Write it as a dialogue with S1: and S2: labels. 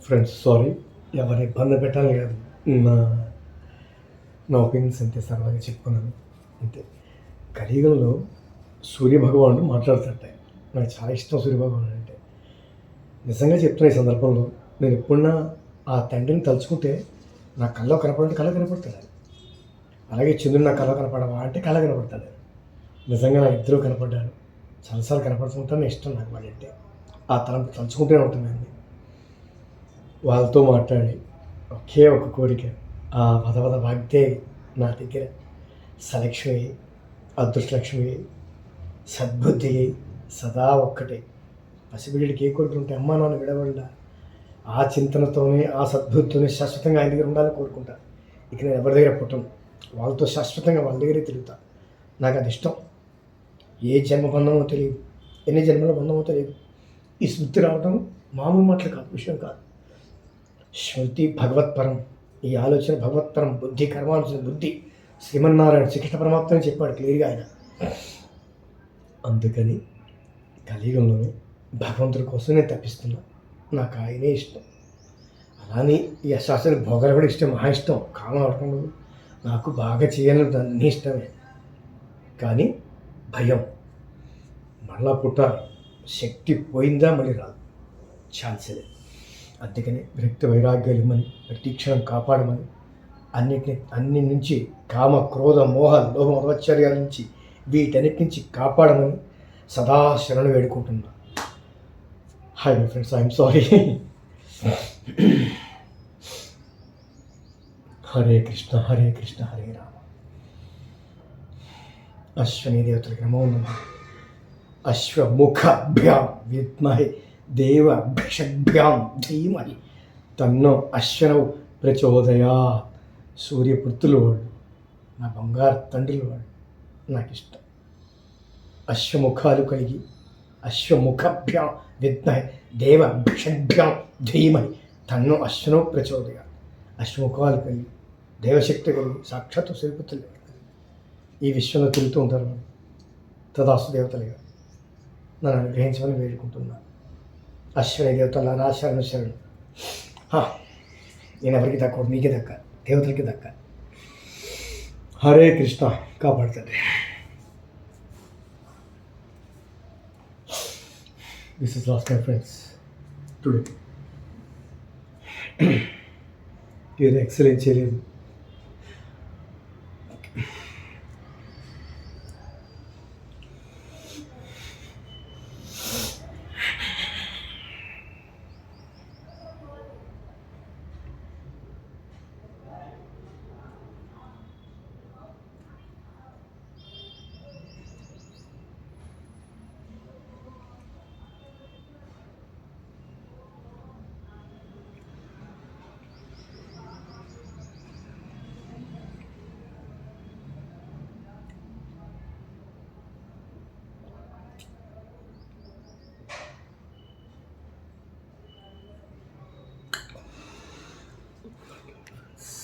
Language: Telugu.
S1: ఫ్రెండ్స్ సారీ, ఎవరిని ఇబ్బంది పెట్టాలి కాదు. నా నా ఒపీనియన్స్ అంతే, సరదాగా చెప్పుకున్నాను అంతే. కలియుగంలో సూర్యభగవానుడు మాట్లాడుతుంటాయి. నాకు చాలా ఇష్టం సూర్యభగవానుడు అంటే. నిజంగా చెప్తున్న ఈ సందర్భంలో నేను ఎప్పుడన్నా ఆ తండ్రిని తలుచుకుంటే నా కల్లో కనపడంటే కళ్ళ కనపడతాడు. అలాగే చంద్రుడు నా కల్లో కనపడవా అంటే కళ్ళ కనపడతాడు. నిజంగా నాకు ఇద్దరు కనపడ్డారు. చాలాసార్లు కనపడుతుంటాను, ఇష్టం నాకు వాళ్ళంటే. ఆ తలంపు తలుచుకుంటూనే ఉంటుందండి. వాళ్ళతో మాట్లాడి ఒకే ఒక కోరిక, ఆ పదవద వాగ్దే నా దగ్గర సలక్ష్మి, అదృష్టలక్ష్మి, సద్బుద్ధి సదా ఒక్కటే. పసిబిడ్డడికి ఏ కోరికలు ఉంటే అమ్మా నాన్న విడవల్ల ఆ చింతనతోనే, ఆ సద్బుద్ధితోనే శాశ్వతంగా ఆయన దగ్గర ఉండాలని కోరుకుంటా. ఇక నేను ఎవరి దగ్గర పుట్టను, వాళ్ళతో శాశ్వతంగా వాళ్ళ దగ్గరే తిరుగుతా. నాకు అది ఇష్టం. ఏ జన్మ బంధమో తెలియదు, ఎన్ని జన్మల బంధమో తెలియదు. ఈ స్మృతి రావడం మామూలు మాటలు కాదు, విషయం కాదు. స్మృతి భగవత్పరం. ఈ ఆలోచన భగవత్పరం. బుద్ధి కర్మానుసరణ బుద్ధి శ్రీమన్నారాయణ శ్రీకృష్ణ పరమాత్మ చెప్పాడు క్లియర్గా ఆయన. అందుకని కలియుగంలోనే భగవంతుడి కోసం నేను తప్పిస్తున్నా. నాకు ఆయనే ఇష్టం. అలానే ఈ అశాస్త్రానికి భోగాలు కూడా ఇష్టం, మహా ఇష్టం. కామం అవకుండా నాకు బాగా చేయాలని అన్నీ ఇష్టమే. కానీ భయం, మళ్ళా పుట్టాలి, శక్తి పోయిందా మళ్ళీ రాదు, ఛాన్స్ లేదు. అందుకని విరక్తి వైరాగ్యాలు ఇమ్మని, ప్రతిక్షణం కాపాడమని, అన్ని నుంచి కామ క్రోధ మోహ లోభ మదవచ్చర్యాల నుంచి, వీటన్నిటి నుంచి కాపాడమని సదా శరణు వేడుకుంటున్నా. Hi my friends, I'm sorry. Hare Krishna Hare Krishna Hare Rama. Ashwini దేవతలకి నమో నమః. అశ్వముఖభ్యాం విద్మహే దేవ భిషభ్యాం ధీమహి తన్నో అశ్వనవు ప్రచోదయాత్. సూర్యపుత్రులు వాళ్ళు, నా బంగారు తండ్రులు వాళ్ళు, నాకు ఇష్టం. అశ్వముఖాలు కలిగి అశ్వముఖభ్యాం విద్మహే దేవ భిషభ్యాం ధీమహి తన్నో అశ్వనవు ప్రచోదయాత్. అశ్వముఖాలు కలిగి దేవశక్తి కలిగి సాక్షాత్తు సూర్యపుత్రులు ఈ విశ్వంలో తిరుగుతూ ఉంటారు. తదాస్తు దేవతలుగా నన్ను అనుగ్రహించమని వేడుకుంటున్నాను. అశ్వని దేవతల రాశాలను శరణు. నేను ఎవరికి దక్క, మీకే దక్క, దేవతలకి దక్క. హరే కృష్ణ. కాపాడుతుంది. This is lost my friends today. ఏదో ఎక్సలెంట్ చేయలేదు.